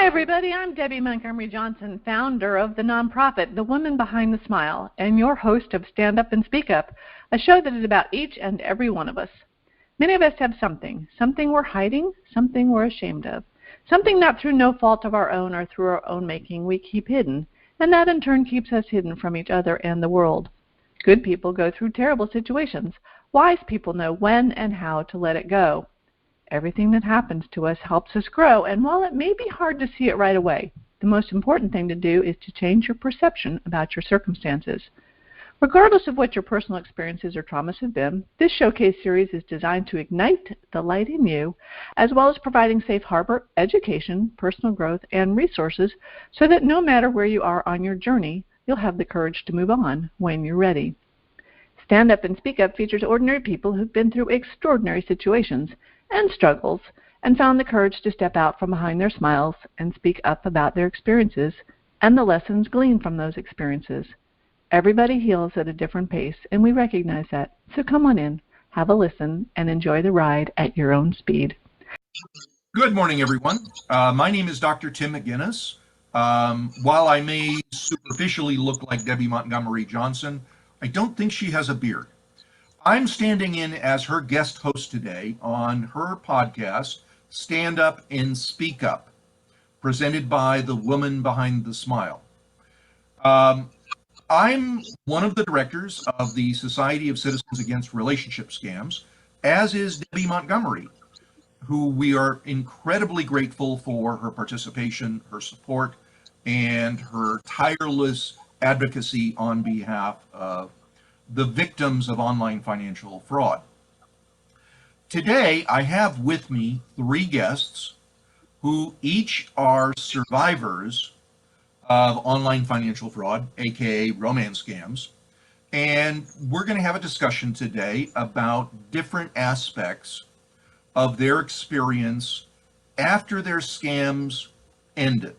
everybody, I'm Debby Montgomery Johnson, founder of the nonprofit The Woman Behind the Smile, and your host of Stand Up and Speak Up, a show that is about each and every one of us. Many of us have something we're hiding, something we're ashamed of, something that through no fault of our own or through our own making we keep hidden, and that in turn keeps us hidden from each other and the world. Good people go through terrible situations. Wise people know when and how to let it go. Everything that happens to us helps us grow, and while it may be hard to see it right away, the most important thing to do is to change your perception about your circumstances. Regardless of what your personal experiences or traumas have been, this showcase series is designed to ignite the light in you, as well as providing safe harbor, education, personal growth, and resources so that no matter where you are on your journey, you'll have the courage to move on when you're ready. Stand Up and Speak Up features ordinary people who've been through extraordinary situations and struggles and found the courage to step out from behind their smiles and speak up about their experiences and the lessons gleaned from those experiences. Everybody heals at a different pace, and we recognize that. So come on in, have a listen, and enjoy the ride at your own speed. Good morning, everyone. My name is Dr. Tim McGuinness. While I may superficially look like Debby Montgomery Johnson, I don't think she has a beard. I'm standing in as her guest host today on her podcast, Stand Up and Speak Up, presented by The Woman Behind the Smile. I'm one of the directors of the Society of Citizens Against Relationship Scams, as is Debby Montgomery, who we are incredibly grateful for her participation, her support, and her tireless advocacy on behalf of the victims of online financial fraud. Today, I have with me three guests who each are survivors of online financial fraud, aka romance scams, and we're going to have a discussion today about different aspects of their experience after their scams ended,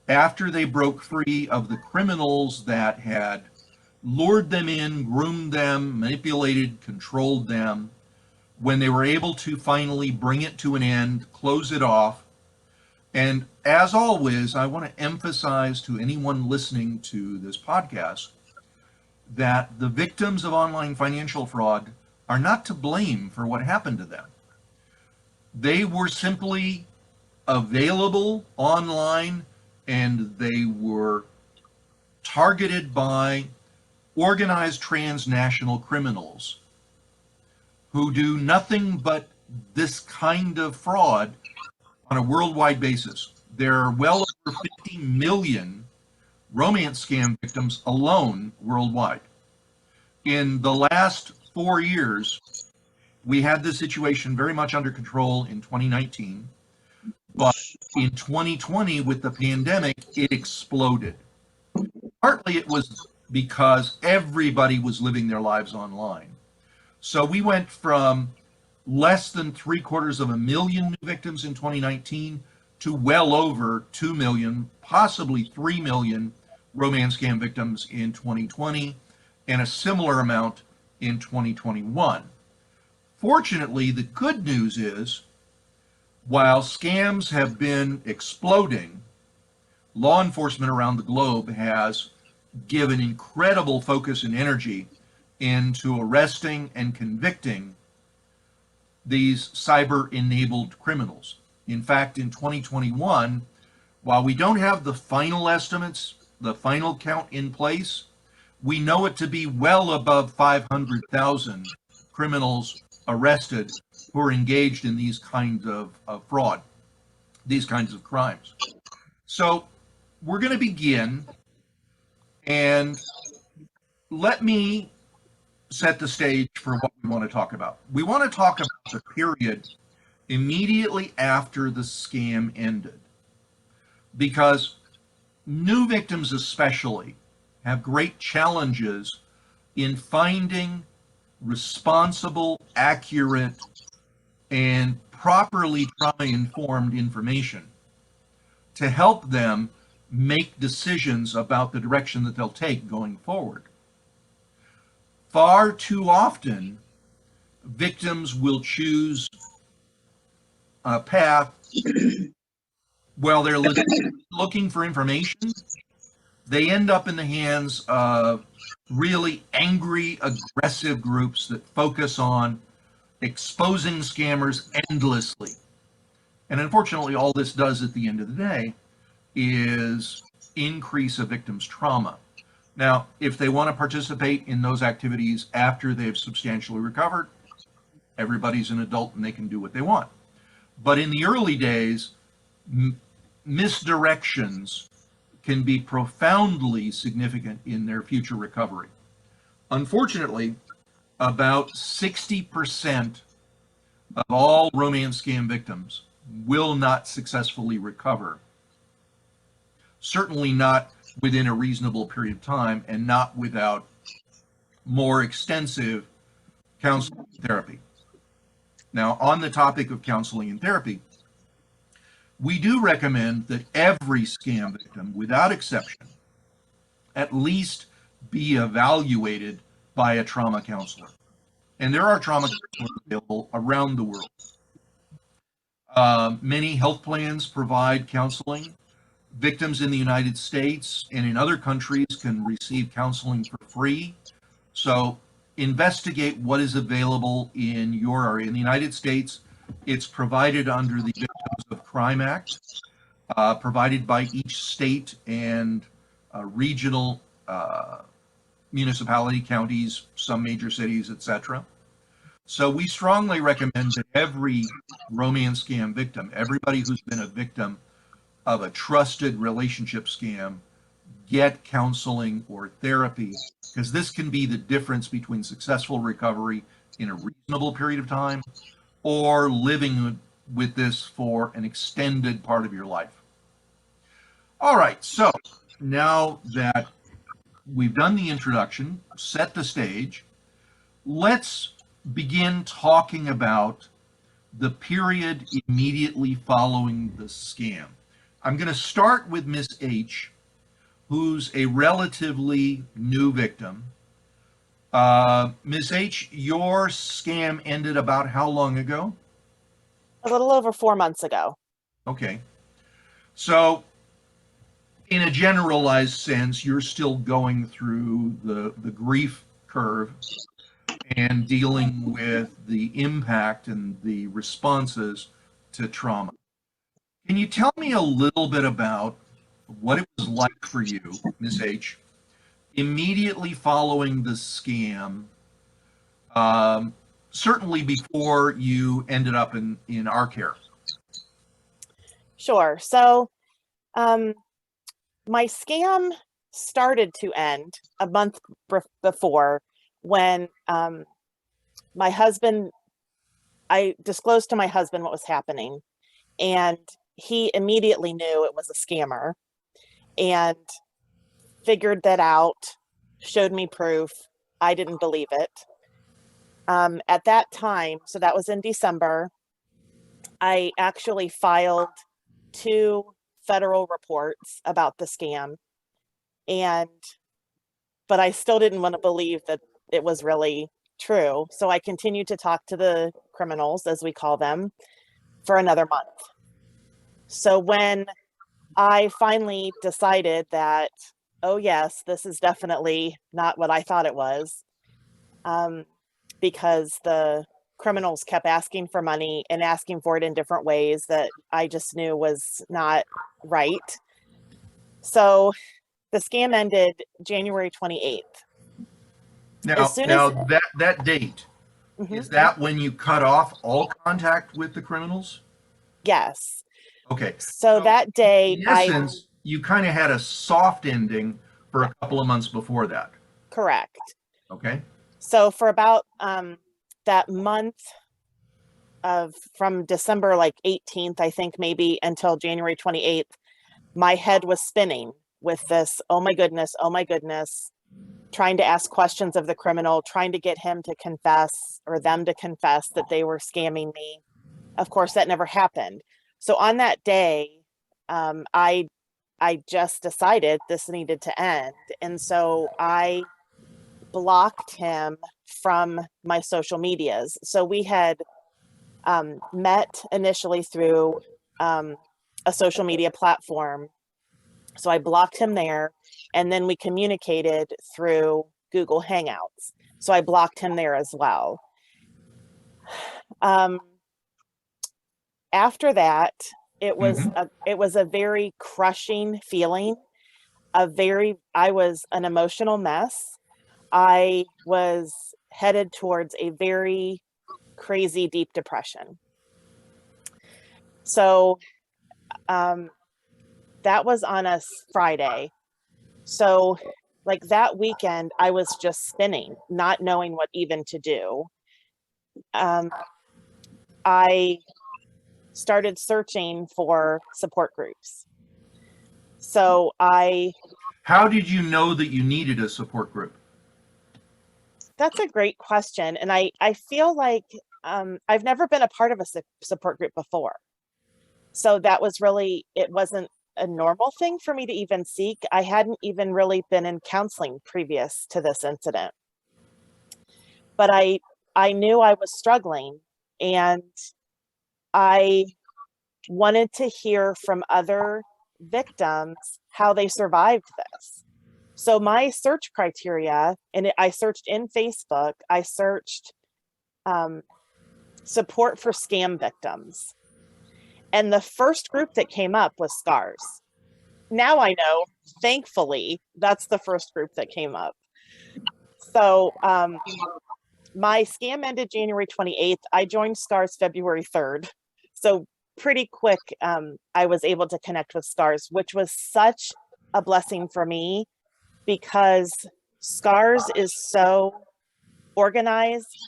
after they broke free of the criminals that had lured them in, groomed them, manipulated, controlled them, when they were able to finally bring it to an end, close it off. And as always, I want to emphasize to anyone listening to this podcast that the victims of online financial fraud are not to blame for what happened to them. They were simply available online, and they were targeted by organized transnational criminals who do nothing but this kind of fraud on a worldwide basis. There are well over 50 million romance scam victims alone worldwide. In the last 4 years, we had this situation very much under control in 2019, but in 2020 with the pandemic, it exploded. Partly it was because everybody was living their lives online. So we went from less than 750,000 new victims in 2019 to well over 2 million, possibly 3 million romance scam victims in 2020, and a similar amount in 2021. Fortunately, the good news is, while scams have been exploding, law enforcement around the globe has given incredible focus and energy into arresting and convicting these cyber-enabled criminals. In fact, in 2021, while we don't have the final estimates, the final count in place, we know it to be well above 500,000 criminals arrested who are engaged in these kinds of fraud, these kinds of crimes. So we're going to begin, and let me set the stage for what we want to talk about. We want to talk about the period immediately after the scam ended, because new victims especially have great challenges in finding responsible, accurate, and properly trauma-informed information to help them make decisions about the direction that they'll take going forward. Far too often, victims will choose a path Well, they're looking for information. They end up in the hands of really angry, aggressive groups that focus on exposing scammers endlessly. And unfortunately, all this does at the end of the day is increase a victim's trauma. Now, if they want to participate in those activities after they've substantially recovered, everybody's an adult and they can do what they want. But in the early days, misdirections can be profoundly significant in their future recovery. Unfortunately, about 60% of all romance scam victims will not successfully recover. Certainly not within a reasonable period of time, and not without more extensive counseling and therapy. Now, on the topic of counseling and therapy, we do recommend that every scam victim, without exception, at least be evaluated by a trauma counselor. And there are trauma counselors available around the world. Many health plans provide counseling. Victims in the United States and in other countries can receive counseling for free. So investigate what is available in your area. In the United States, it's provided under the Victims of Crime Act, provided by each state and regional municipality, counties, some major cities, etc. So we strongly recommend that every romance scam victim, everybody who's been a victim of a trusted relationship scam, get counseling or therapy, because this can be the difference between successful recovery in a reasonable period of time or living with this for an extended part of your life. All right, so now that we've done the introduction, set the stage, let's begin talking about the period immediately following the scam. I'm going to start with Miss H, who's a relatively new victim. Ms. H, your scam ended about how long ago? A little over 4 months ago. Okay. So in a generalized sense, you're still going through the grief curve and dealing with the impact and the responses to trauma. Can you tell me a little bit about what it was like for you, Ms. H, immediately following the scam, certainly before you ended up in our care? Sure. So my scam started to end a month before when my husband, I disclosed to my husband what was happening, and he immediately knew it was a scammer and figured that out, showed me proof. I didn't believe it. At that time, so that was in December, I actually filed 2 federal reports about the scam, but I still didn't want to believe that it was really true. So I continued to talk to the criminals, as we call them, for another month. So when I finally decided that, oh yes, this is definitely not what I thought it was, because the criminals kept asking for money and asking for it in different ways that I just knew was not right. So the scam ended January 28th. Now, that date, is that when you cut off all contact with the criminals? Yes. Okay. So that day, in essence, you kind of had a soft ending for a couple of months before that. Correct. Okay. So for about that month from December 18th, I think maybe, until January 28th, my head was spinning with this, oh my goodness, trying to ask questions of the criminal, trying to get him to confess or them to confess that they were scamming me. Of course, that never happened. So on that day, I just decided this needed to end. And so I blocked him from my social medias. So we had met initially through a social media platform. So I blocked him there, and then we communicated through Google Hangouts. So I blocked him there as well. After that, it was a very crushing feeling. I was an emotional mess. I was headed towards a very crazy deep depression. So that was on a Friday. So like that weekend, I was just spinning, not knowing what even to do. I started searching for support groups. So How did you know that you needed a support group? That's a great question. And I feel like I've never been a part of a support group before. So that was really, it wasn't a normal thing for me to even seek. I hadn't even really been in counseling previous to this incident. But I knew I was struggling, and I wanted to hear from other victims how they survived this. So my search criteria, and I searched in Facebook, I searched support for scam victims. And the first group that came up was SCARS. Now I know, thankfully, that's the first group that came up. So my scam ended January 28th. I joined SCARS February 3rd. So pretty quick, I was able to connect with SCARS, which was such a blessing for me, because SCARS is so organized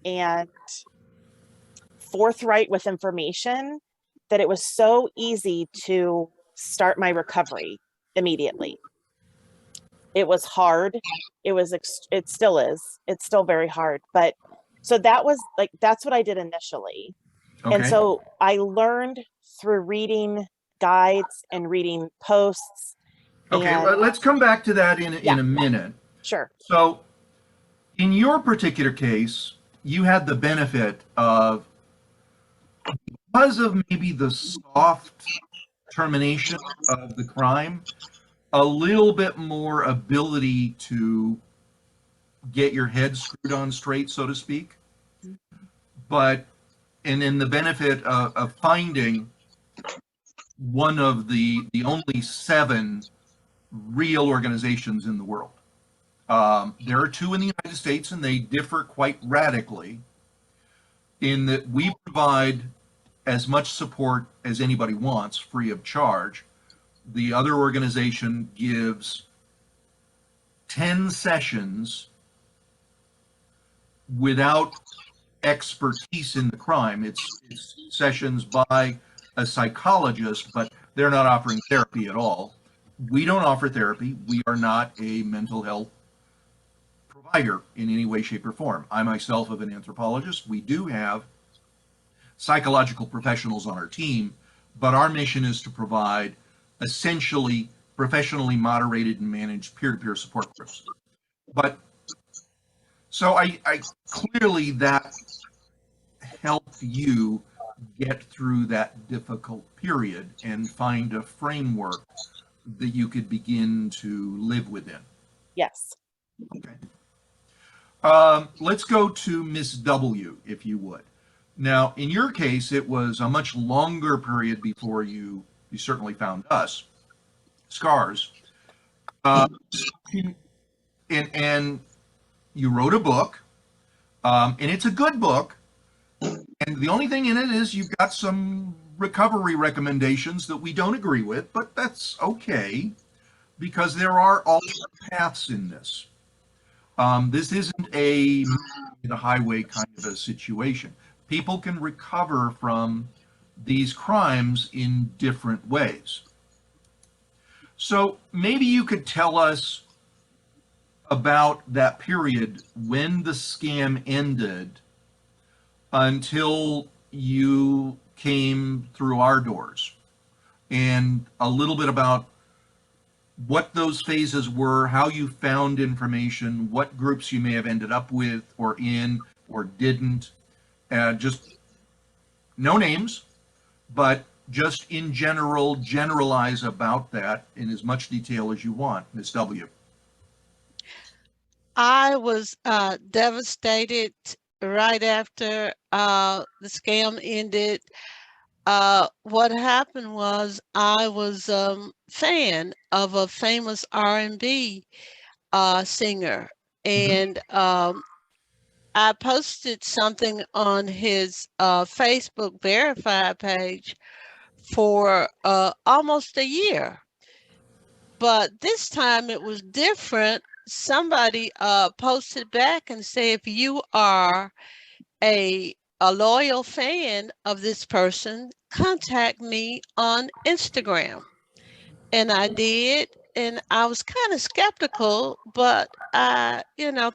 and forthright with information that it was so easy to start my recovery immediately. It was hard. It still is. It's still very hard. But so that was like, that's what I did initially. Okay. And so I learned through reading guides and reading posts. Okay, and, let's come back to that in a minute. Sure. So in your particular case, you had the benefit of, because of maybe the soft termination of the crime, a little bit more ability to get your head screwed on straight, so to speak. And then the benefit of finding one of the only 7 real organizations in the world. There are 2 in the United States, and they differ quite radically in that we provide as much support as anybody wants, free of charge. The other organization gives 10 sessions without expertise in the crime. It's sessions by a psychologist, but they're not offering therapy at all. We don't offer therapy. We are not a mental health provider in any way, shape, or form. I myself am an anthropologist. We do have psychological professionals on our team, but our mission is to provide essentially professionally moderated and managed peer-to-peer support groups. But so I clearly that helped you get through that difficult period and find a framework that you could begin to live within. Yes. Okay. Let's go to Miss W, if you would. Now, in your case, it was a much longer period before you certainly found us, SCARS. And you wrote a book, and it's a good book. And the only thing in it is you've got some recovery recommendations that we don't agree with, but that's okay, because there are alternate paths in this. This isn't a highway kind of a situation. People can recover from these crimes in different ways. So maybe you could tell us about that period when the scam ended until you came through our doors, and a little bit about what those phases were, how you found information, what groups you may have ended up with or in or didn't. Just no names, but just in general, generalize about that in as much detail as you want, Ms. W. I was devastated right after the scam ended. What happened was I was fan of a famous R&B singer, and I posted something on his Facebook verified page for almost a year. But this time it was different. Somebody posted back and said, if you are a loyal fan of this person, contact me on Instagram. And I did. And I was kind of skeptical, but I,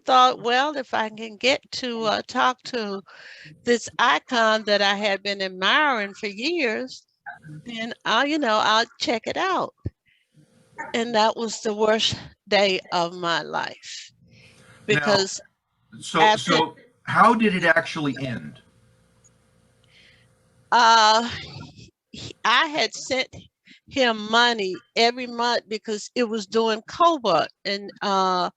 thought, well, if I can get to talk to this icon that I had been admiring for years, then I'll check it out. And that was the worst day of my life Now, because so after so how did it actually end? uh I had sent him money every month because it was doing covert, and the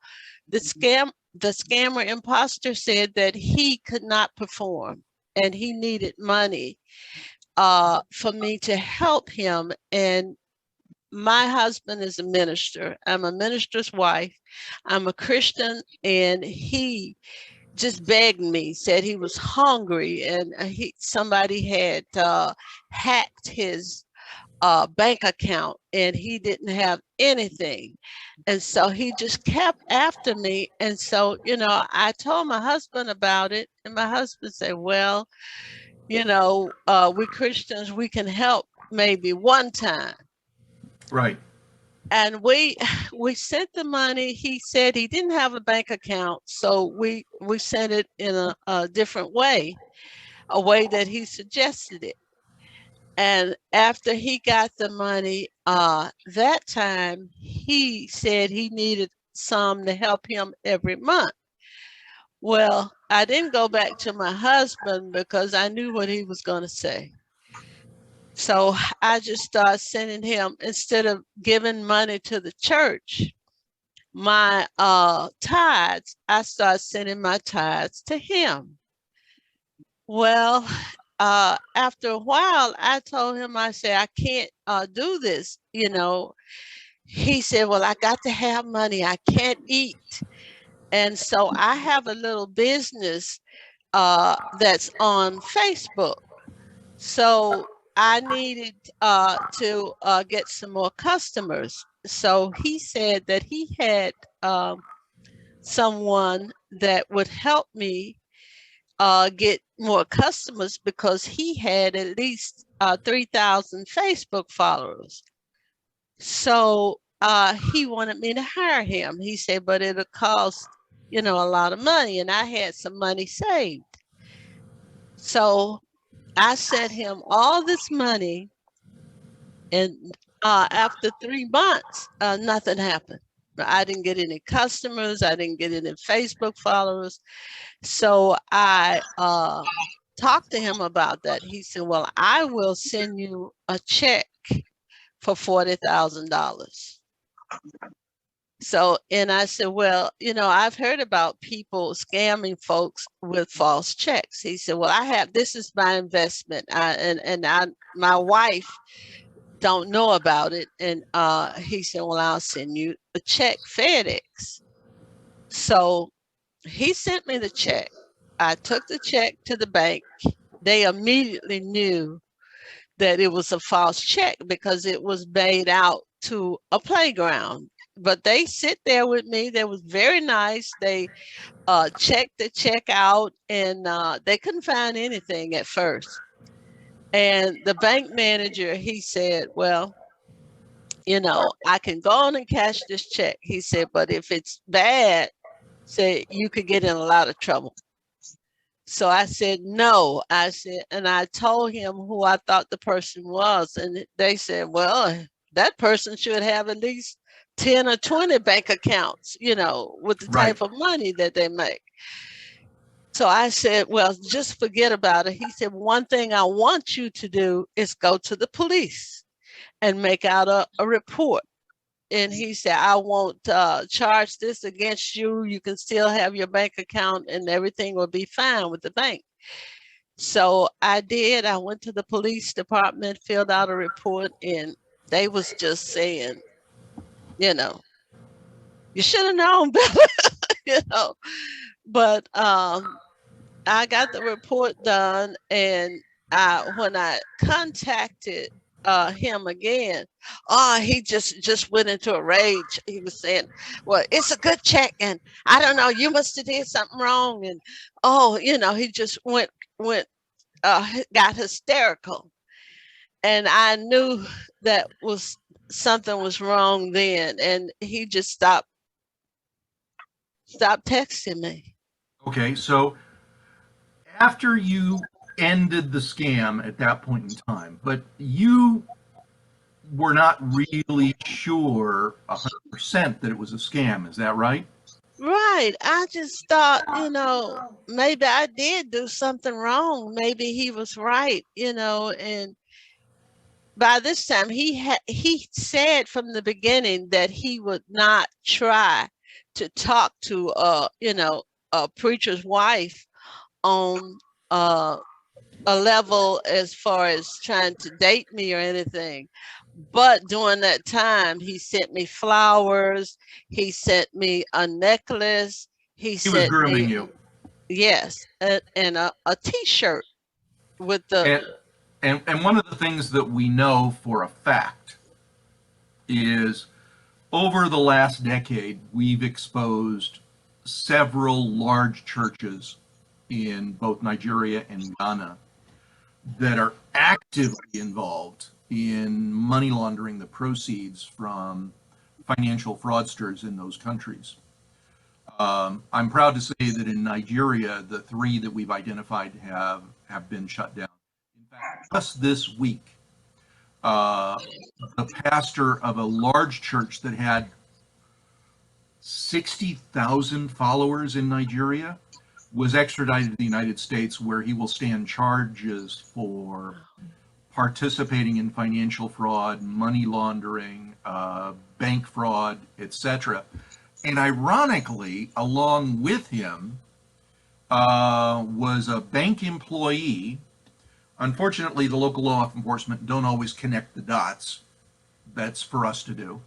scammer imposter said that he could not perform and he needed money for me to help him. And my husband is a minister. I'm a minister's wife. I'm a Christian, and he just begged me, said he was hungry, and somebody had hacked his bank account and he didn't have anything. And so he just kept after me. And so, I told my husband about it, and my husband said, well, we Christians, we can help maybe one time. Right. And we sent the money. He said he didn't have a bank account, so we sent it in a different way, a way that he suggested it. And after he got the money, that time he said he needed some to help him every month. Well, I didn't go back to my husband because I knew what he was going to say. So I just started sending him, instead of giving money to the church, my tithes, I started sending my tithes to him. Well, after a while, I told him, I said, I can't do this. He said, well, I got to have money. I can't eat. And so I have a little business that's on Facebook. So I needed to get some more customers. So he said that he had someone that would help me get more customers because he had at least 3,000 Facebook followers. So he wanted me to hire him. He said, but it'll cost, a lot of money. And I had some money saved. So I sent him all this money. And after 3 months, nothing happened. I didn't get any customers. I didn't get any Facebook followers. So I talked to him about that. He said, well, I will send you a check for $40,000. So, and I said, well, I've heard about people scamming folks with false checks. He said, well, this is my investment. My wife don't know about it. And he said, well, I'll send you a check, FedEx. So he sent me the check. I took the check to the bank. They immediately knew that it was a false check because it was made out to a playground. But they sit there with me. They was very nice. They checked the check out, and they couldn't find anything at first. And the bank manager, he said, well, I can go on and cash this check. He said, but if it's bad, said you could get in a lot of trouble. So I said, no. I said, and I told him who I thought the person was. And they said, well, that person should have at least 10 or 20 bank accounts, with the type of money that they make. So I said, well, just forget about it. He said, one thing I want you to do is go to the police and make out a report. And he said, I won't charge this against you. You can still have your bank account and everything will be fine with the bank. So I did. I went to the police department, filled out a report, and they was just saying, you know, you should have known better, you know. But I got the report done, and when I contacted him again, he just went into a rage. He was saying, "Well, it's a good check, and I don't know, you must have did something wrong." And he just went got hysterical, and I knew that was something was wrong then, and he just stopped texting me. Okay, so after you ended the scam at that point in time, but you were not really sure 100% that it was a scam, is that right? Right. I just thought, maybe I did do something wrong. Maybe he was right, and by this time he said from the beginning that he would not try to talk to a preacher's wife on a level as far as trying to date me or anything. But during that time, he sent me flowers. He sent me a necklace. He He was sent grooming me, you. yes, and a T-shirt with the, And one of the things that we know for a fact is over the last decade, we've exposed several large churches in both Nigeria and Ghana that are actively involved in money laundering the proceeds from financial fraudsters in those countries. I'm proud to say that in Nigeria, the three that we've identified have been shut down. In fact, just this week, uh, the pastor of a large church that had 60,000 followers in Nigeria was extradited to the United States, where he will stand charges for participating in financial fraud, money laundering, bank fraud, etc. And ironically, along with him was a bank employee. Unfortunately, the local law enforcement don't always connect the dots. That's for us to do.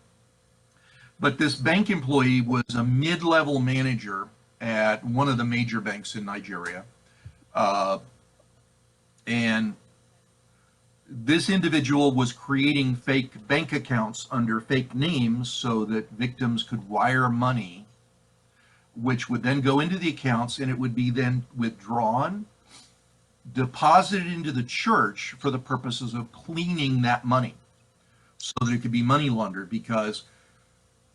But this bank employee was a mid-level manager at one of the major banks in Nigeria. And this individual was creating fake bank accounts under fake names so that victims could wire money, which would then go into the accounts, and it would be then withdrawn, deposited into the church for the purposes of cleaning that money so that it could be money laundered, because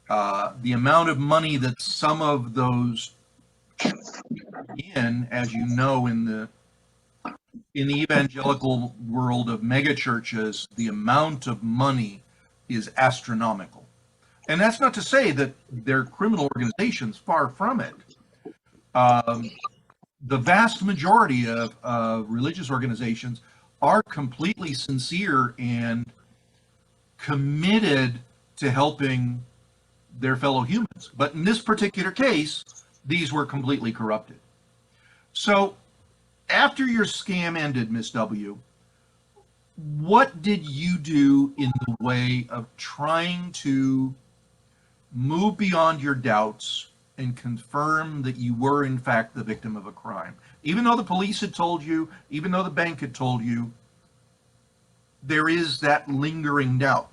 the amount of money that some of those as you know, in the evangelical world of mega churches, the amount of money is astronomical. And that's not to say that they're criminal organizations, far from it. The vast majority of religious organizations are completely sincere and committed to helping their fellow humans. But in this particular case, these were completely corrupted. So after your scam ended, Miss W, what did you do in the way of trying to move beyond your doubts and confirm that you were in fact the victim of a crime? Even though the police had told you, even though the bank had told you, there is that lingering doubt.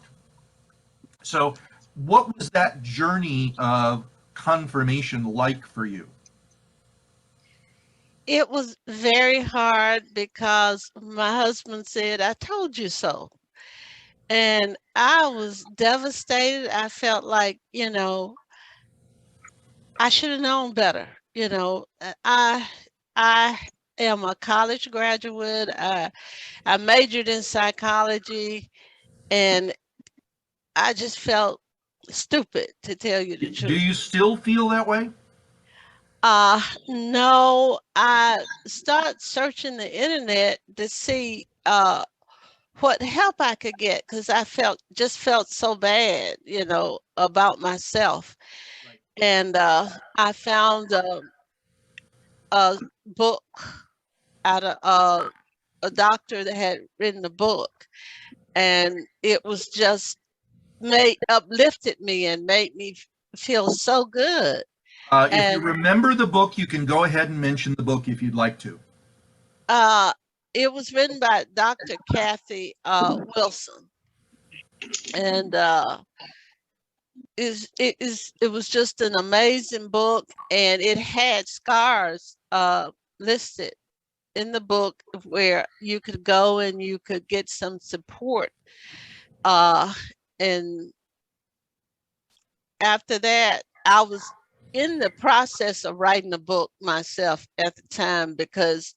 So what was that journey of confirmation like for you? it was very hard because my husband said, I told you so. And I was devastated. I felt like, I should have known better. I am a college graduate. I majored in psychology, and I just felt stupid, to tell you the Do truth. you still feel that way? No, I started searching the internet to see what help I could get because I felt so bad, about myself. Right. And I found a book out of a doctor that had written a book, and it was just made uplifted me and made me feel so good. If you And remember the book, you can go ahead and mention the book if you'd like to. uh, it was written by Dr. Kathy Wilson, and it was just an amazing book, and it had scars listed in the book where you could go and you could get some support. Uh, and after that, I was in the process of writing a book myself at the time because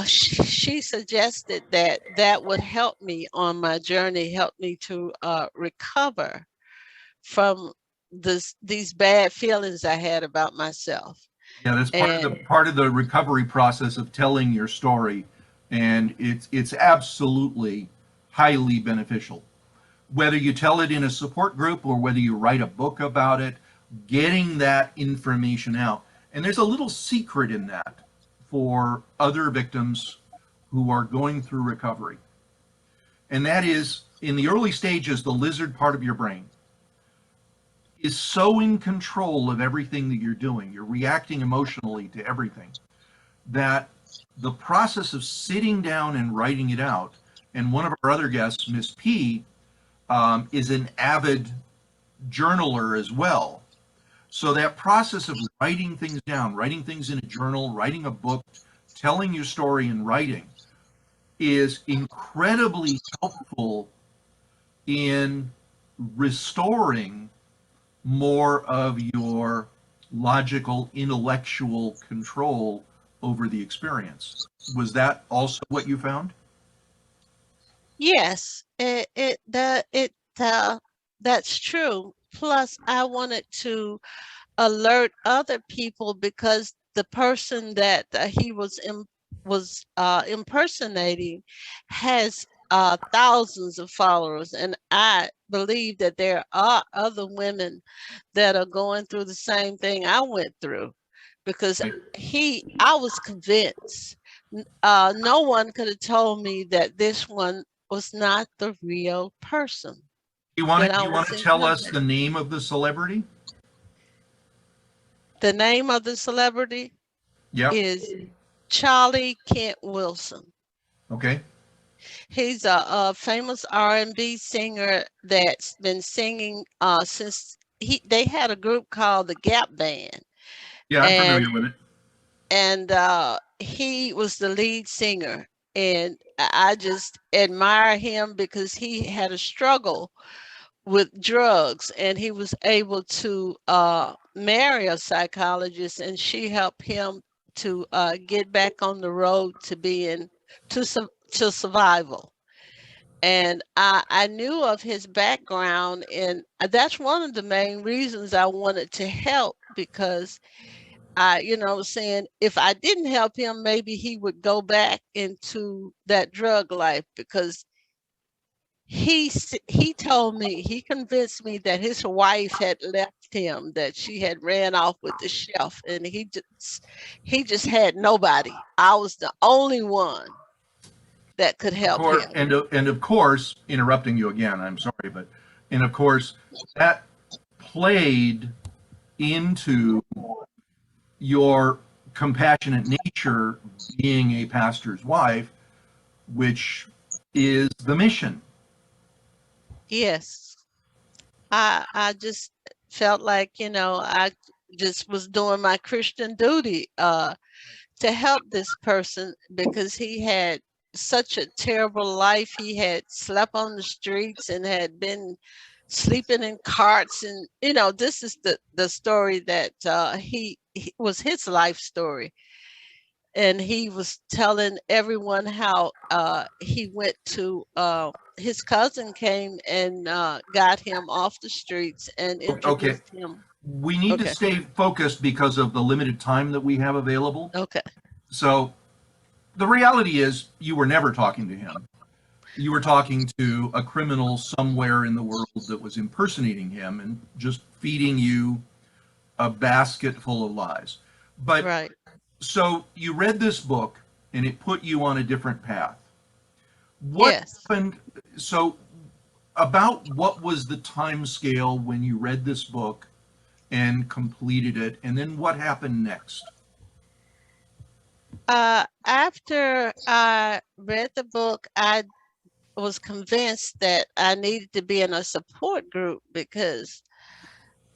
she suggested that that would help me on my journey, help me to recover from these bad feelings I had about myself. Yeah, that's And part of the recovery process of telling your story, and it's absolutely highly beneficial. Whether you tell it in a support group or whether you write a book about it, getting that information out. And there's a little secret in that for other victims who are going through recovery. And that is, in the early stages, the lizard part of your brain is so in control of everything that you're doing. You're reacting emotionally to everything, that the process of sitting down and writing it out, and one of our other guests, Miss P, is an avid journaler as well. So that process of writing things down, writing things in a journal, writing a book, telling your story in writing is incredibly helpful in restoring more of your logical, intellectual control over the experience. Was that also what you found? yes, that's true. Plus, I wanted to alert other people because the person that he was impersonating has thousands of followers, and I believe that there are other women that are going through the same thing I went through because Right. I was convinced. No one could have told me that this one was not the real person when I You want was to in tell us contact. the name of the celebrity? The name of the celebrity Yep. is Charlie Kent Wilson. Okay. He's a famous R&B singer that's been singing since they had a group called the Gap Band, Yeah, I'm and familiar with it. he was the lead singer. And I just admire him because he had a struggle with drugs, and he was able to marry a psychologist, and she helped him to get back on the road to being to survival. And I knew of his background, and that's one of the main reasons I wanted to help because saying if I didn't help him, maybe he would go back into that drug life because he told me, he convinced me that his wife had left him, that she had ran off with the chef, and he just had nobody. I was the only one that could Of help course, him. and of course, interrupting you again, I'm sorry, but and of course that played into your compassionate nature being a pastor's wife, which is the mission. Yes. I just felt like, I just was doing my Christian duty to help this person because he had such a terrible life. He had slept on the streets and had been sleeping in carts, and this is the story that he was his life story. And he was telling everyone how he went to his cousin came and got him off the streets and Okay, introduced him. we need to Okay. stay focused because of the limited time that we have available. Okay. So the reality is you were never talking to him. You were talking to a criminal somewhere in the world that was impersonating him and just feeding you a basket full of lies. But Right. so you read this book and it put you on a different path. What Yes. happened? So about what was the time scale when you read this book and completed it, and then what happened next? After I read the book, I was convinced that I needed to be in a support group because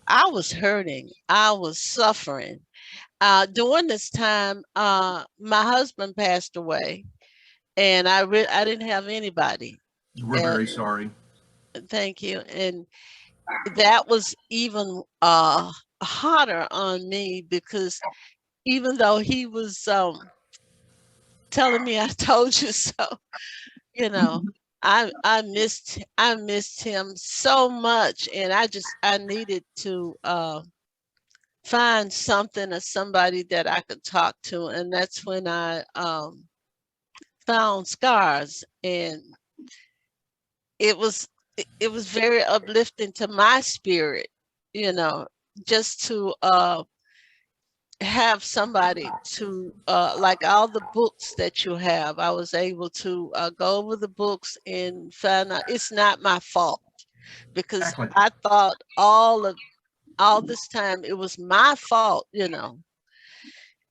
I was hurting. I was suffering. During this time, my husband passed away, and I didn't have anybody. We're very sorry. Thank you. And that was even harder on me because even though he was telling me I told you so, you know, I missed him so much, and I needed to find something or somebody that I could talk to, and that's when I found Scars, and it was it was very uplifting to my spirit, you know, just to have somebody to like all the books that you have. I was able to go over the books and find out it's not my fault, because Exactly. I thought all this time it was my fault, you know.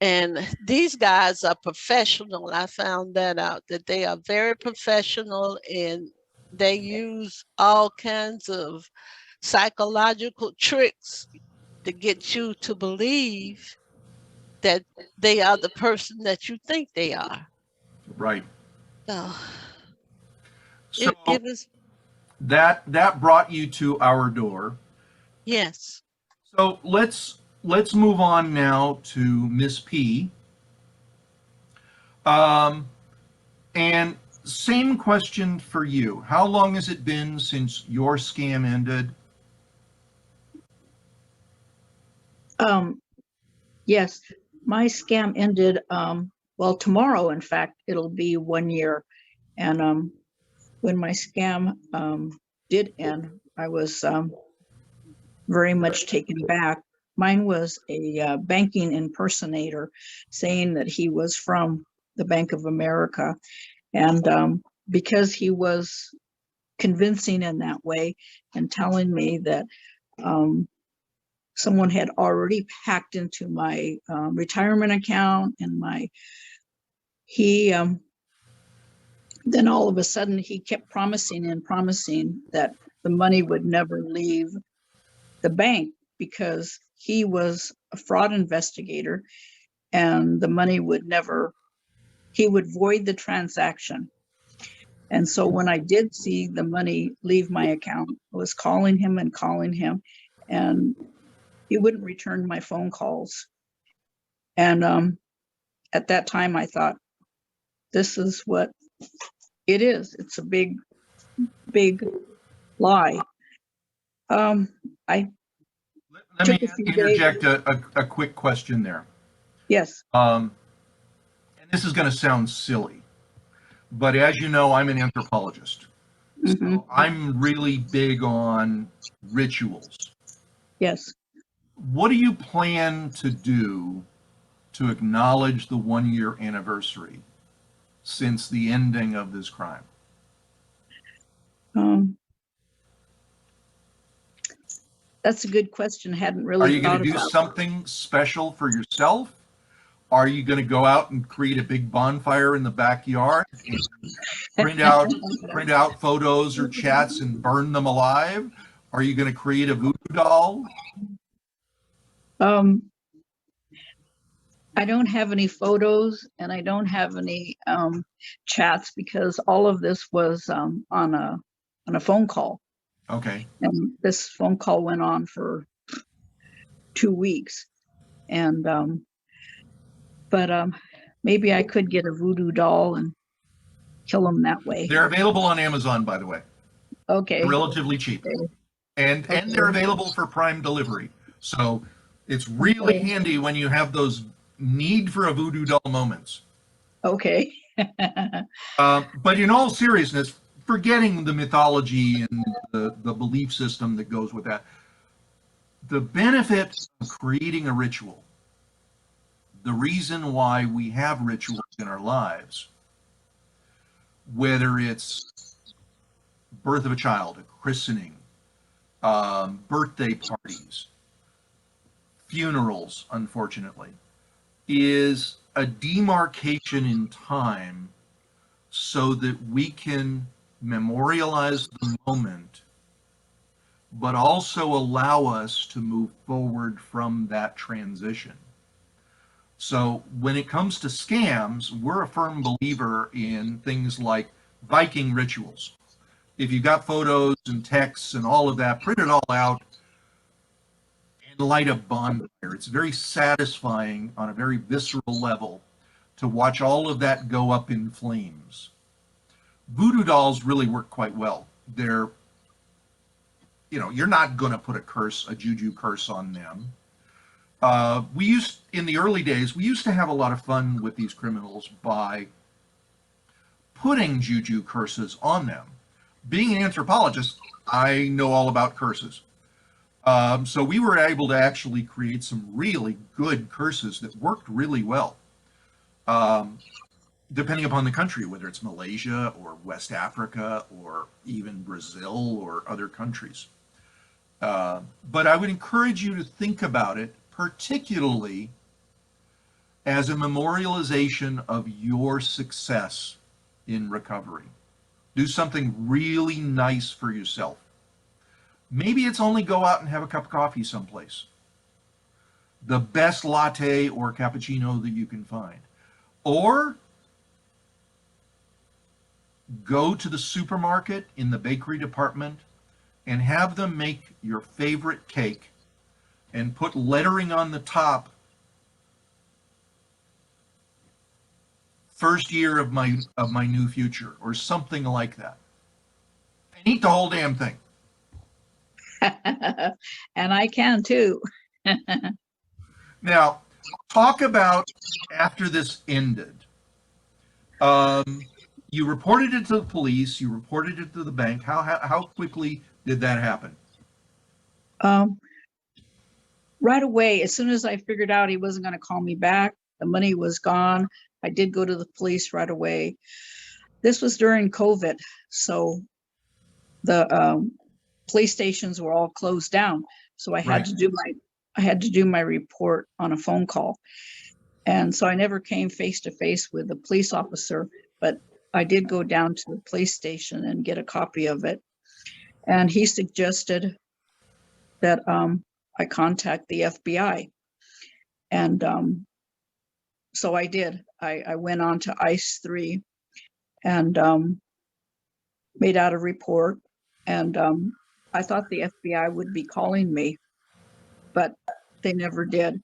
And these guys are professional. I found that out, that they are very professional, and they use all kinds of psychological tricks to get you to believe that they are the person that you think they are. Right. So So it was, that brought you to our door. yes. So let's move on now to Miss P. And same question for you. How long has it been since your scam ended? Yes, my scam ended, well, tomorrow, in fact, it'll be 1 year. And when my scam did end, I was very much taken back. Mine was a banking impersonator saying that he was from the Bank of America. And because he was convincing in that way and telling me that someone had already hacked into my retirement account and he then all of a sudden he kept promising and promising that the money would never leave the bank because he was a fraud investigator and the money would never, he would void the transaction. And so when I did see the money leave my account, I was calling him and he wouldn't return my phone calls. And at that time I thought, this is what it is. It's a big, big lie. I Let took me a few interject days. a quick question there. Yes. And this is going to sound silly, but as you know, I'm an anthropologist. Mm-hmm. So I'm really big on rituals. Yes. What do you plan to do to acknowledge the 1 year anniversary since the ending of this crime? That's a good question. I hadn't Are really you going thought to do about. something special for yourself? Are you going to go out and create a big bonfire in the backyard and print out photos or chats and burn them alive? Are you going to create a voodoo doll? I don't have any photos and I don't have any chats because all of this was on a phone call. Okay. And this phone call went on for 2 weeks. And but maybe I could get a voodoo doll and kill them that way. They're available on Amazon, by the way. Okay. They're relatively cheap. And they're available for Prime delivery. So it's really Okay. handy when you have those need for a voodoo doll moments. Okay. But in all seriousness, forgetting the mythology and the belief system that goes with that, the benefit of creating a ritual, the reason why we have rituals in our lives, whether it's birth of a child, a christening, birthday parties, funerals, unfortunately, is a demarcation in time so that we can memorialize the moment, but also allow us to move forward from that transition. So when it comes to scams, we're a firm believer in things like Viking rituals. If you've got photos and texts and all of that, print it all out and light a bonfire. It's very satisfying on a very visceral level to watch all of that go up in flames. Voodoo dolls really work quite well. They're, you're not going to put a juju curse on them. In the early days, we used to have a lot of fun with these criminals by putting juju curses on them. Being an anthropologist, I know all about curses. So we were able to actually create some really good curses that worked really well, depending upon the country, whether it's Malaysia or West Africa or even Brazil or other countries. But I would encourage you to think about it, particularly as a memorialization of your success in recovery. Do something really nice for yourself. Maybe it's only go out and have a cup of coffee someplace. The best latte or cappuccino that you can find. Or go to the supermarket in the bakery department and have them make your favorite cake and put lettering on the top, first year of my new future, or something like that. And eat the whole damn thing. And I can too. Now, talk about after this ended. You reported it to the police, you reported it to the bank. How quickly did that happen? Right away, as soon as I figured out he wasn't going to call me back, the money was gone, I did go to the police right away. This was during COVID, so the police stations were all closed down. So I had to do my report on a phone call. And so I never came face to face with a police officer, but I did go down to the police station and get a copy of it. And he suggested that I contact the FBI. And so I did. I went on to ICE 3 and made out a report. And I thought the FBI would be calling me, but they never did.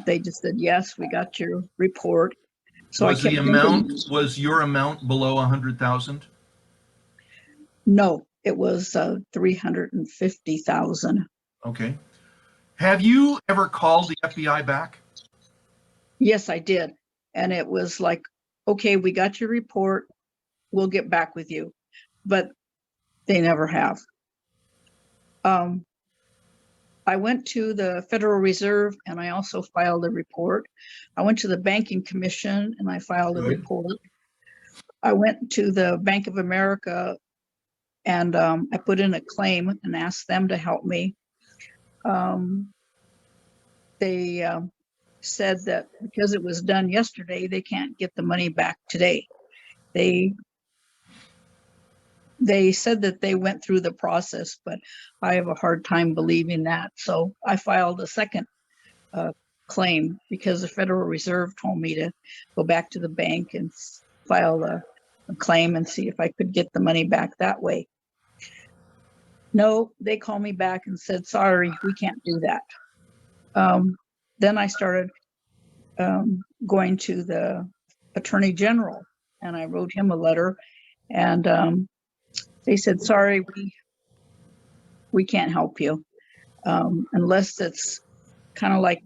They just said, yes, we got your report. So was your amount below 100,000? No, it was 350,000. Okay. Have you ever called the FBI back? Yes, I did. And it was like, okay, we got your report. We'll get back with you. But they never have. I went to the Federal Reserve and I also filed a report. I went to the Banking Commission and I filed a report. I went to the Bank of America and I put in a claim and asked them to help me. They said that because it was done yesterday, they can't get the money back today. They said that they went through the process, but I have a hard time believing that. So I filed a second claim because the Federal Reserve told me to go back to the bank and file a claim and see if I could get the money back that way. No, they called me back and said, sorry, we can't do that. Then I started going to the Attorney General and I wrote him a letter and they said, sorry, we can't help you. unless it's kind of like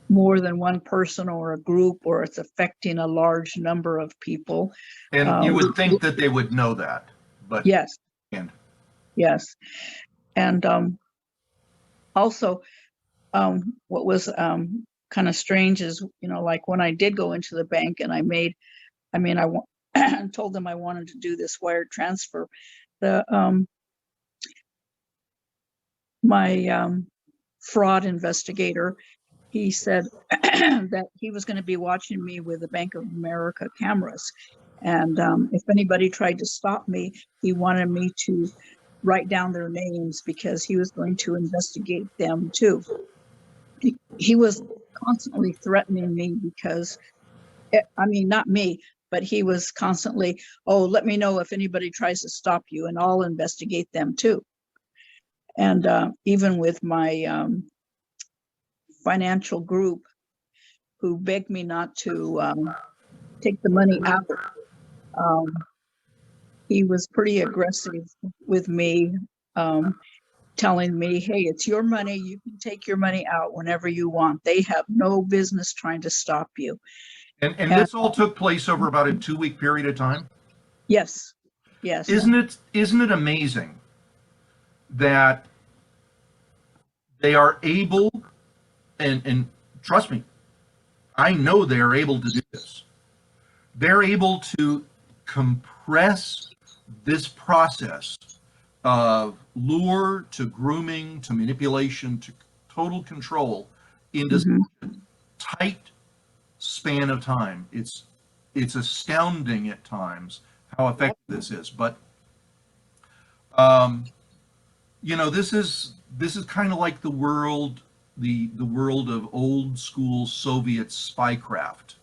more than one person or a group, or it's affecting a large number of people. And you would think that they would know that, but Yes, and yes. And also, what was kind of strange is, like when I did go into the bank and I told them I wanted to do this wire transfer. My fraud investigator, he said that he was going to be watching me with the Bank of America cameras. And if anybody tried to stop me, he wanted me to write down their names because he was going to investigate them too. He was constantly threatening me because, not me, but he was constantly, oh, let me know if anybody tries to stop you and I'll investigate them too. And even with my financial group, who begged me not to take the money out, he was pretty aggressive with me, telling me, hey, it's your money. You can take your money out whenever you want. They have no business trying to stop you. and this all took place over about a 2-week period of time. Yes, yes. Isn't it amazing that they are able, and trust me, I know they are able to do this. They're able to compress this process of lure to grooming to manipulation to total control into such a tight span of time. It's astounding at times how effective this is. But this is kind of like the world of old school Soviet spycraft.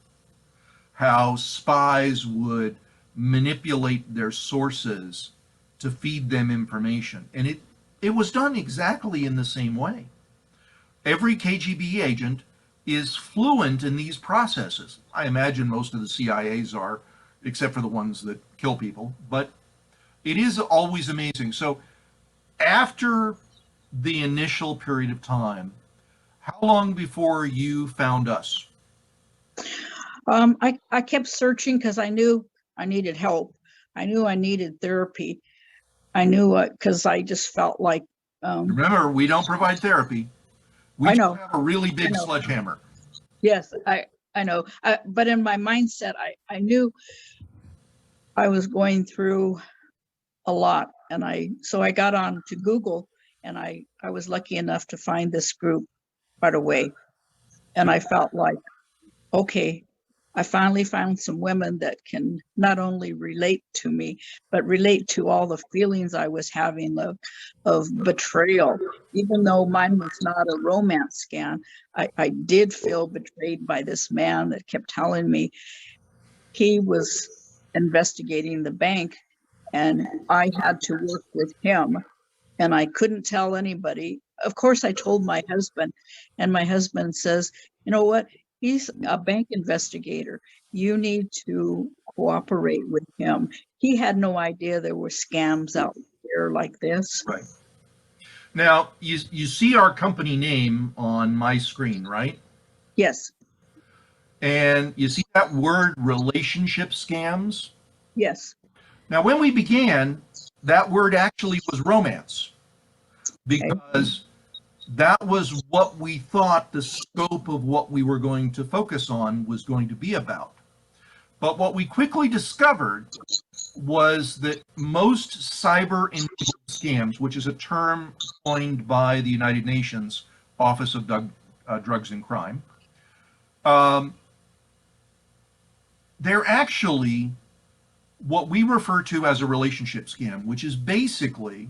How spies would manipulate their sources to feed them information. And it was done exactly in the same way. Every KGB agent is fluent in these processes. I imagine most of the CIAs are, except for the ones that kill people. But it is always amazing. So after the initial period of time, how long before you found us? I kept searching because I knew I needed help. I knew I needed therapy. I knew because I just felt like. Remember, we don't provide therapy. We I know. just have a really big sledgehammer. Yes, I know. But in my mindset, I knew I was going through a lot, and so I got on to Google, and I was lucky enough to find this group right away, and I felt like, okay, I finally found some women that can not only relate to me, but relate to all the feelings I was having of betrayal. Even though mine was not a romance scam, I did feel betrayed by this man that kept telling me he was investigating the bank and I had to work with him and I couldn't tell anybody. Of course, I told my husband, and my husband says, you know what? He's a bank investigator. You need to cooperate with him. He had no idea there were scams out there like this. Right. Now, you see our company name on my screen, right? Yes. And you see that word relationship scams? Yes. Now, when we began, that word actually was romance, because that was what we thought the scope of what we were going to focus on was going to be about. But what we quickly discovered was that most cyber-enabled scams, which is a term coined by the United Nations Office of Drugs and Crime, they're actually what we refer to as a relationship scam, which is basically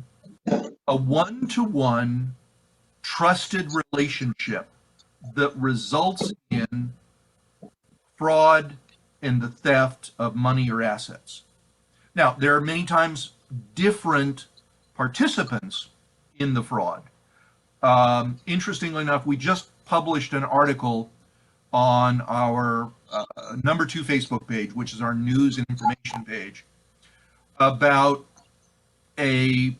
a one-to-one trusted relationship that results in fraud and the theft of money or assets. Now, there are many times different participants in the fraud. Interestingly enough, we just published an article on our number 2 Facebook page, which is our news and information page, about a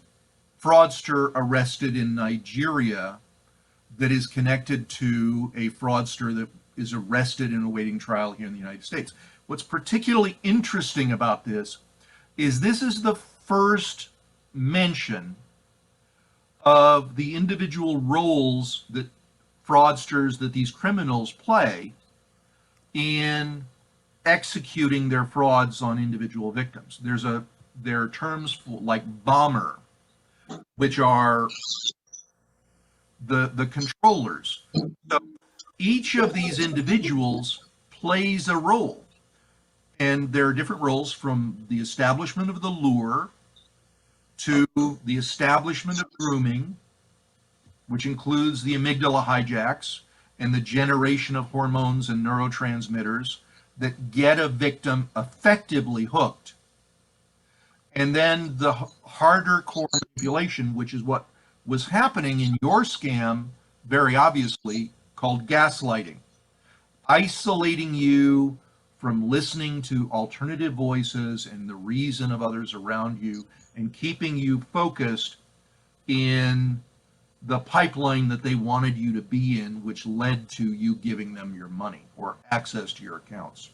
fraudster arrested in Nigeria that is connected to a fraudster that is arrested and awaiting trial here in the United States. What's particularly interesting about this is the first mention of the individual roles that fraudsters, that these criminals play in executing their frauds on individual victims. There are terms like bomber, which are the controllers. So each of these individuals plays a role, and there are different roles, from the establishment of the lure to the establishment of grooming, which includes the amygdala hijacks and the generation of hormones and neurotransmitters that get a victim effectively hooked. And then the harder core manipulation, which is what was happening in your scam, very obviously, called gaslighting. Isolating you from listening to alternative voices and the reason of others around you, and keeping you focused in the pipeline that they wanted you to be in, which led to you giving them your money or access to your accounts.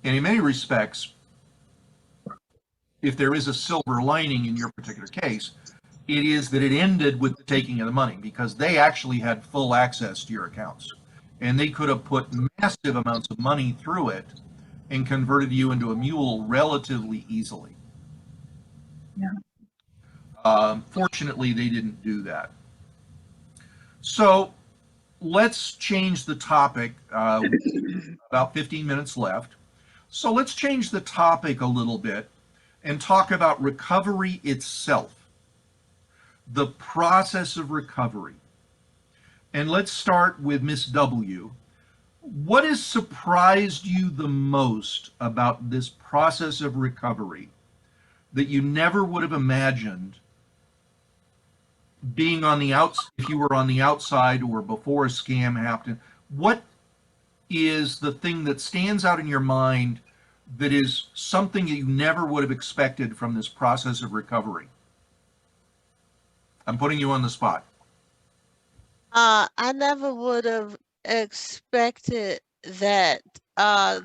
And in many respects, if there is a silver lining in your particular case, it is that it ended with the taking of the money, because they actually had full access to your accounts. And they could have put massive amounts of money through it and converted you into a mule relatively easily. Yeah. Fortunately, they didn't do that. So let's change the topic. About 15 minutes left. So let's change the topic a little bit and talk about recovery itself, the process of recovery. And let's start with Miss W. What has surprised you the most about this process of recovery that you never would have imagined being on the outside, if you were on the outside or before a scam happened? What is the thing that stands out in your mind that is something that you never would have expected from this process of recovery? I'm putting you on the spot. I never would have expected that I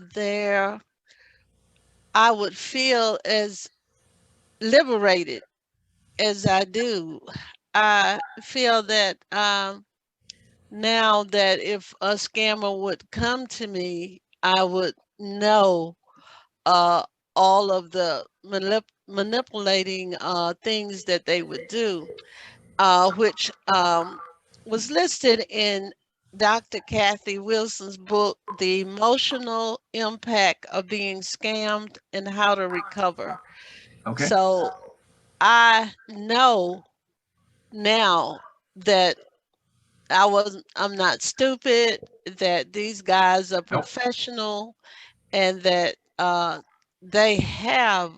would feel as liberated as I do. I feel that now that if a scammer would come to me, I would know all of the manipulating things that they would do, which was listed in Dr. Kathy Wilson's book, The Emotional Impact of Being Scammed and How to Recover. Okay. So I know now that I'm not stupid, that these guys are professional, and that they have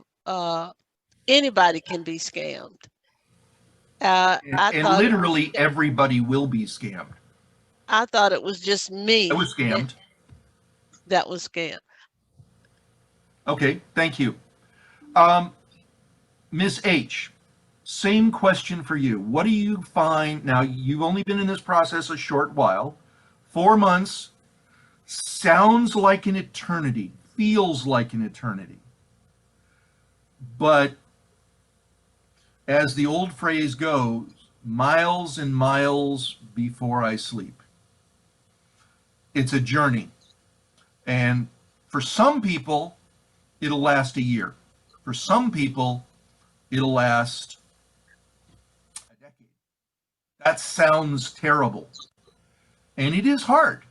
anybody can be scammed. And literally everybody will be scammed. I thought it was just me. I was scammed. That was scammed. Okay, thank you. Ms. H, same question for you. What do you find, now you've only been in this process a short while, 4 months, sounds like an eternity, feels like an eternity. But as the old phrase goes, miles and miles before I sleep. It's a journey. And for some people, it'll last a year. For some people, it'll last a decade. That sounds terrible. And it is hard.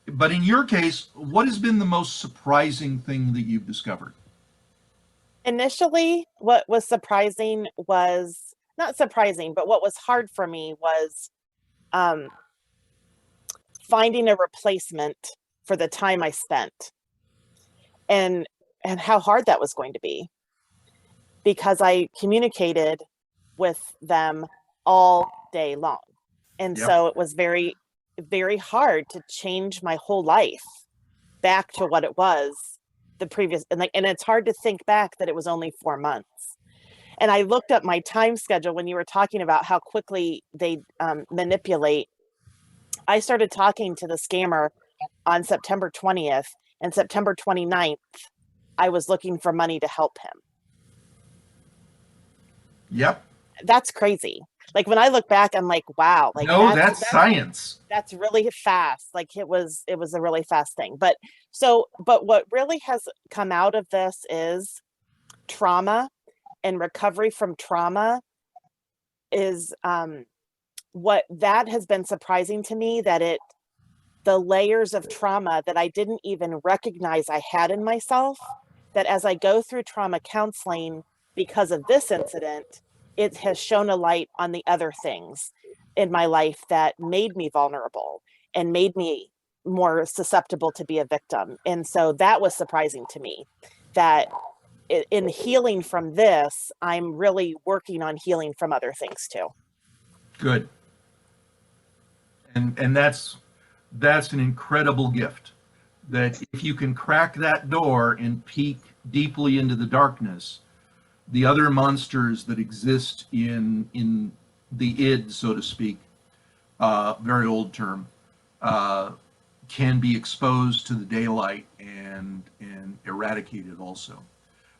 But in your case, what has been the most surprising thing that you've discovered? Initially, what was surprising was, not surprising, but what was hard for me was finding a replacement for the time I spent, and how hard that was going to be, because I communicated with them all day long. And so it was very, very hard to change my whole life back to what it was the previous, and it's hard to think back that it was only 4 months. And I looked up my time schedule when you were talking about how quickly they manipulate. I started talking to the scammer on September 20th, and September 29th, I was looking for money to help him. Yep. That's crazy. Like when I look back, I'm like, wow, like No, that's science. That's really fast. Like it was a really fast thing. But what really has come out of this is trauma, and recovery from trauma is what that has been surprising to me, that the layers of trauma that I didn't even recognize I had in myself, that as I go through trauma counseling because of this incident, it has shown a light on the other things in my life that made me vulnerable and made me more susceptible to be a victim. And so that was surprising to me, that in healing from this, I'm really working on healing from other things too. Good. And that's an incredible gift, that if you can crack that door and peek deeply into the darkness, the other monsters that exist in the id, so to speak, very old term, can be exposed to the daylight and eradicated also.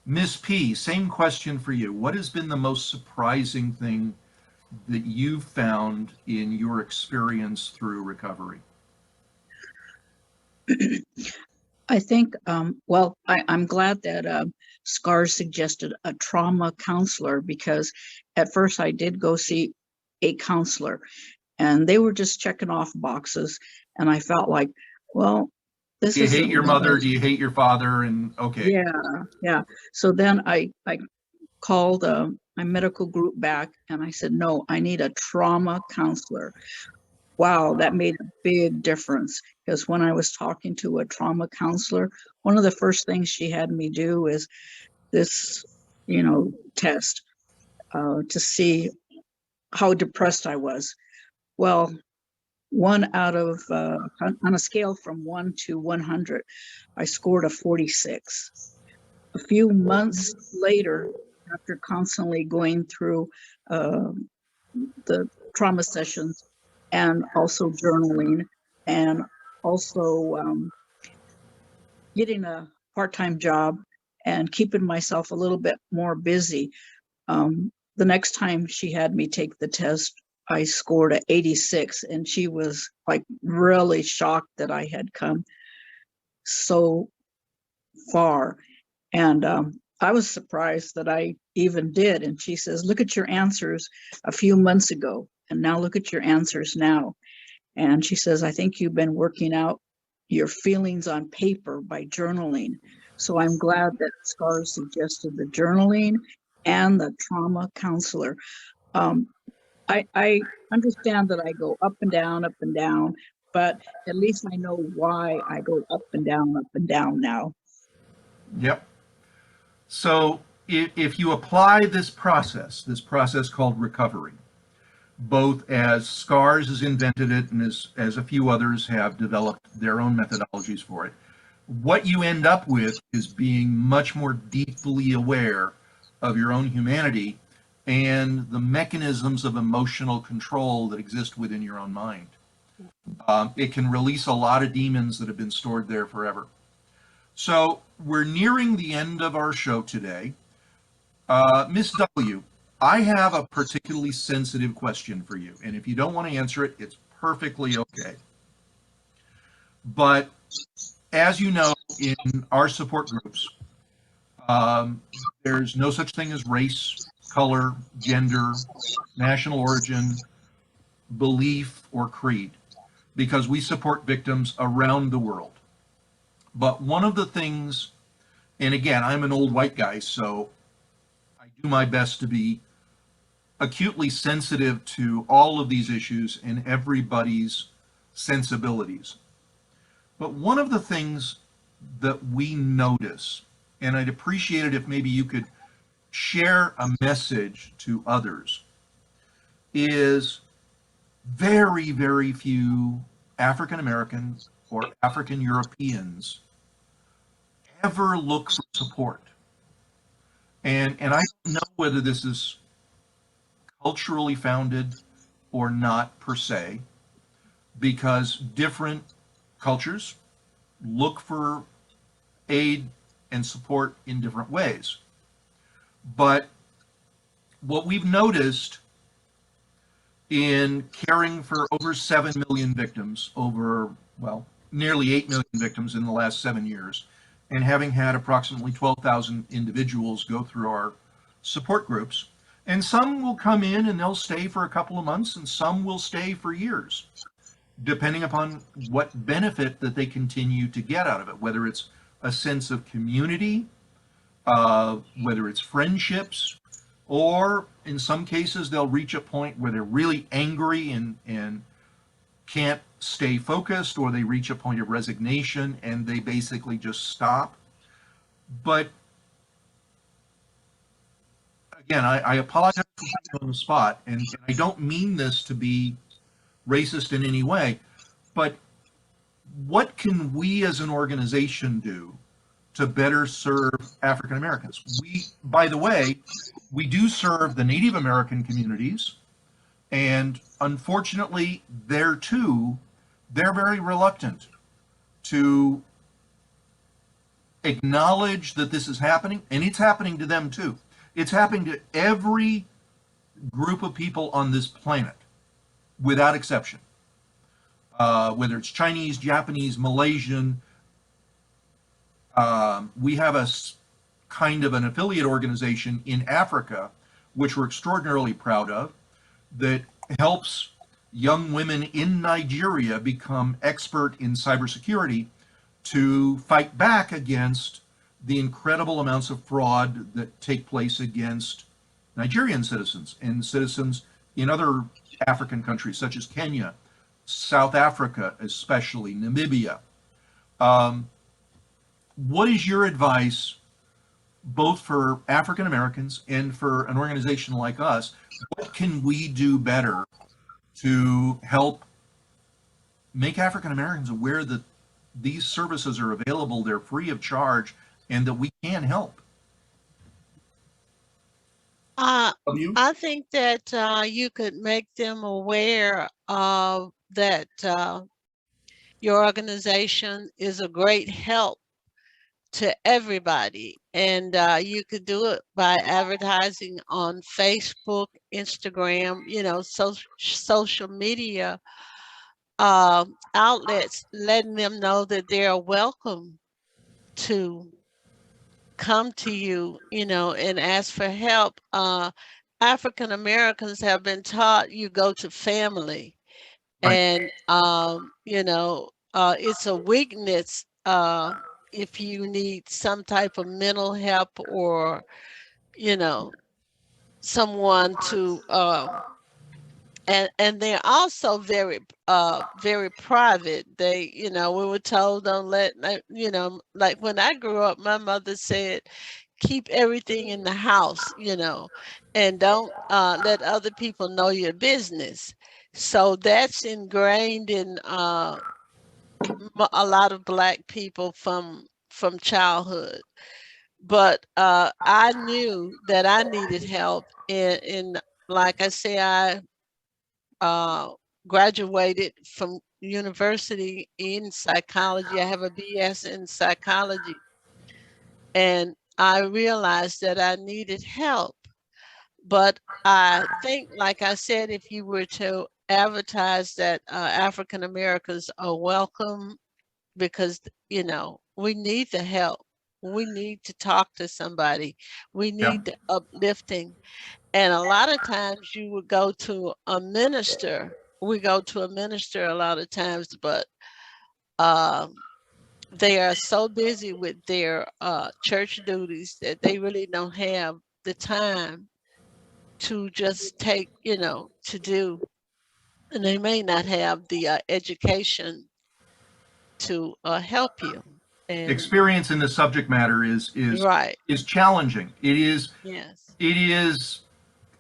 Miss P, same question for you. What has been the most surprising thing that you've found in your experience through recovery? I think, well, I'm glad that SCARS suggested a trauma counselor, because at first I did go see a counselor and they were just checking off boxes. And I felt like, well, this Do you isn't hate your really- mother? Do you hate your father? And okay. Yeah. So then I called my medical group back and I said, no, I need a trauma counselor. Wow, that made a big difference, because when I was talking to a trauma counselor, one of the first things she had me do is this, test to see how depressed I was. Well, on a scale from 1 to 100, I scored a 46. A few months later, after constantly going through the trauma sessions and also journaling and also getting a part-time job and keeping myself a little bit more busy, the next time she had me take the test, I scored a 86, and she was like really shocked that I had come so far. And I was surprised that I even did. And she says, look at your answers a few months ago, and now look at your answers now. And she says, I think you've been working out your feelings on paper by journaling. So I'm glad that SCARS suggested the journaling and the trauma counselor. I understand that I go up and down, but at least I know why I go up and down now. Yep. So if you apply this process called recovery, both as SCARS has invented it and as a few others have developed their own methodologies for it, what you end up with is being much more deeply aware of your own humanity and the mechanisms of emotional control that exist within your own mind. It can release a lot of demons that have been stored there forever. So we're nearing the end of our show today. Miss W, I have a particularly sensitive question for you, and if you don't want to answer it, it's perfectly okay. But as you know, in our support groups, there's no such thing as race, color, gender, national origin, belief, or creed, because we support victims around the world. But one of the things, and again, I'm an old white guy, so I do my best to be acutely sensitive to all of these issues and everybody's sensibilities. But one of the things that we notice, and I'd appreciate it if maybe you could share a message to others, is very, very few African Americans or African Europeans ever look for support. And I don't know whether this is culturally founded or not per se, because different cultures look for aid and support in different ways. But what we've noticed in caring for over 7 million victims, over, well, nearly 8 million victims in the last 7 years, and having had approximately 12,000 individuals go through our support groups, and some will come in and they'll stay for a couple of months, and some will stay for years, depending upon what benefit that they continue to get out of it, whether it's a sense of community, whether it's friendships, or in some cases they'll reach a point where they're really angry and can't stay focused, or they reach a point of resignation and they basically just stop. But again, I apologize for putting you on the spot, and I don't mean this to be racist in any way, but what can we as an organization do to better serve African Americans? We, by the way, we do serve the Native American communities, and unfortunately, there too, they're very reluctant to acknowledge that this is happening, and it's happening to them too. It's happening to every group of people on this planet, without exception. Whether it's Chinese, Japanese, Malaysian, we have a kind of an affiliate organization in Africa, which we're extraordinarily proud of, that helps young women in Nigeria become expert in cybersecurity to fight back against the incredible amounts of fraud that take place against Nigerian citizens and citizens in other African countries such as Kenya, South Africa, especially Namibia. What is your advice, both for African Americans and for an organization like us? What can we do better to help make African Americans aware that these services are available, they're free of charge, and that we can help? I think that you could make them aware of that your organization is a great help to everybody, and you could do it by advertising on Facebook, Instagram, social media outlets, letting them know that they are welcome to come to you, and ask for help. African Americans have been taught you go to family, Right. and it's a weakness if you need some type of mental help, or someone to and they're also very very private. They we were told, don't let like when I grew up, my mother said, keep everything in the house, and don't let other people know your business. So that's ingrained in a lot of Black people from childhood. But I knew that I needed help in like I say, I graduated from university in psychology. I have a BS in psychology, and I realized that I needed help. But I think, like I said, if you were to advertise that African Americans are welcome, because we need the help, we need to talk to somebody, we Yeah. need the uplifting. And a lot of times you would go to a minister. We go to a minister a lot of times, but they are so busy with their church duties that they really don't have the time to just take, to do. And they may not have the education to help you. And Experience in the subject matter is right. is challenging. Yes. It is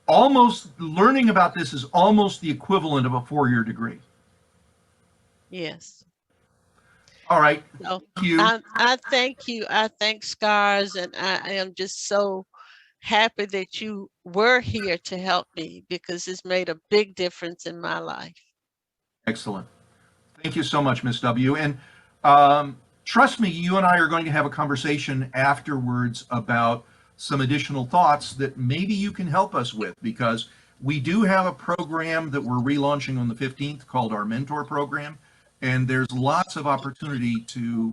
almost, learning about this is almost the equivalent of a 4-year degree. Yes. All right. So Thank you. I thank you. I thank Scars, and I am just so happy that you were here to help me because it's made a big difference in my life. Excellent. Thank you so much, Miss W. And trust me, you and I are going to have a conversation afterwards about some additional thoughts that maybe you can help us with, because we do have a program that we're relaunching on the 15th called our Mentor Program, and there's lots of opportunity to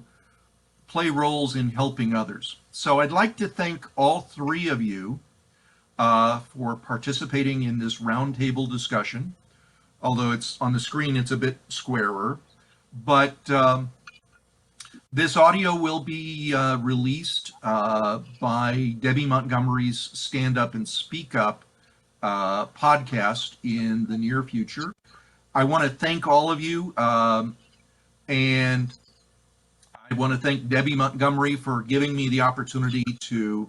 play roles in helping others. So I'd like to thank all three of you for participating in this roundtable discussion. Although it's on the screen, it's a bit squarer. But this audio will be released by Debby Montgomery's Stand Up and Speak Up podcast in the near future. I want to thank all of you, and I want to thank Debby Montgomery for giving me the opportunity to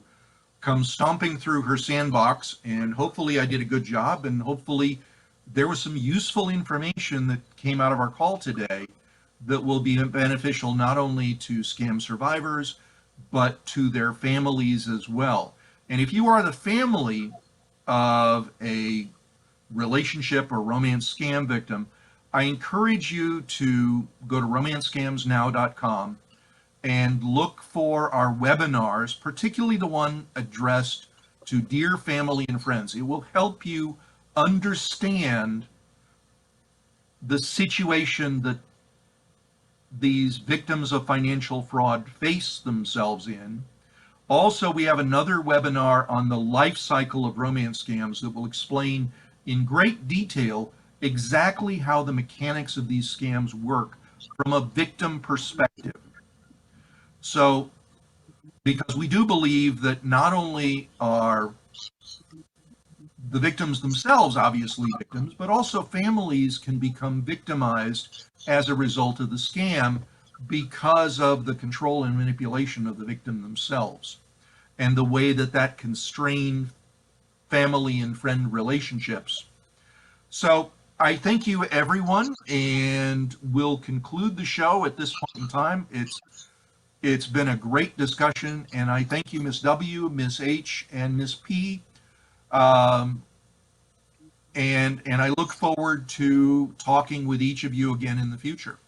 come stomping through her sandbox, and hopefully I did a good job, and hopefully there was some useful information that came out of our call today that will be beneficial not only to scam survivors, but to their families as well. And if you are the family of a relationship or romance scam victim, I encourage you to go to romancescamsnow.com and look for our webinars, particularly the one addressed to dear family and friends. It will help you understand the situation that these victims of financial fraud face themselves in. Also, we have another webinar on the life cycle of romance scams that will explain in great detail exactly how the mechanics of these scams work from a victim perspective. So, because we do believe that not only are the victims themselves obviously victims, but also families can become victimized as a result of the scam because of the control and manipulation of the victim themselves, and the way that that can strain family and friend relationships. So I thank you, everyone, and we'll conclude the show at this point in time. It's been a great discussion, and I thank you, Miss W, Miss H, and Miss P. And I look forward to talking with each of you again in the future.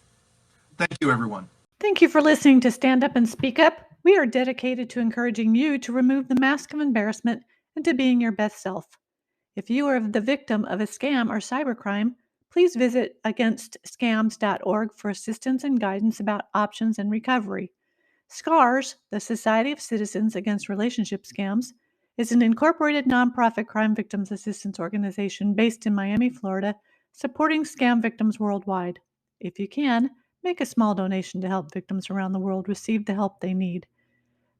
Thank you, everyone. Thank you for listening to Stand Up and Speak Up. We are dedicated to encouraging you to remove the mask of embarrassment and to being your best self. If you are the victim of a scam or cybercrime, please visit againstscams.org for assistance and guidance about options and recovery. SCARS, the Society of Citizens Against Relationship Scams, is an incorporated nonprofit crime victims assistance organization based in Miami, Florida, supporting scam victims worldwide. If you can, make a small donation to help victims around the world receive the help they need.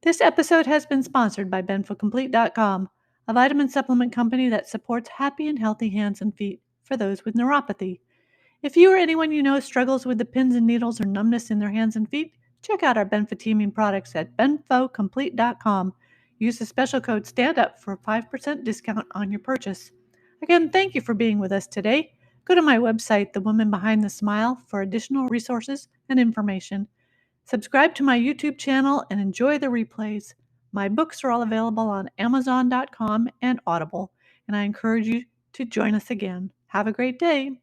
This episode has been sponsored by BenfoComplete.com, a vitamin supplement company that supports happy and healthy hands and feet for those with neuropathy. If you or anyone you know struggles with the pins and needles or numbness in their hands and feet, check out our benfotiamine products at BenfoComplete.com. Use the special code STANDUP for a 5% discount on your purchase. Again, thank you for being with us today. Go to my website, The Woman Behind the Smile, for additional resources and information. Subscribe to my YouTube channel and enjoy the replays. My books are all available on Amazon.com and Audible, and I encourage you to join us again. Have a great day.